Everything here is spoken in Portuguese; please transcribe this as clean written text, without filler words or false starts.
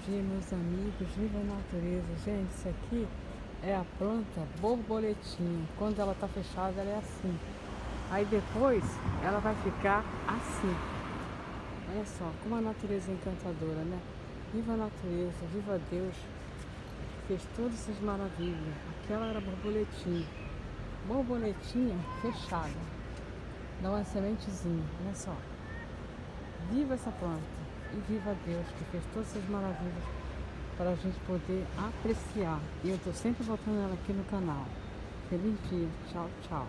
dia, meus amigos. Viva a natureza. Gente, isso aqui é a planta borboletinha. Quando ela tá fechada, ela é assim. Aí depois ela vai ficar assim. Olha só, como a natureza é encantadora, né? Viva a natureza, viva Deus, que fez todas essas maravilhas. Aquela era borboletinha. Borboletinha fechada. Dá uma sementezinha, olha só. Viva essa planta e viva Deus que fez todas essas maravilhas para a gente poder apreciar. E eu estou sempre botando ela aqui no canal. Feliz dia. Tchau, tchau.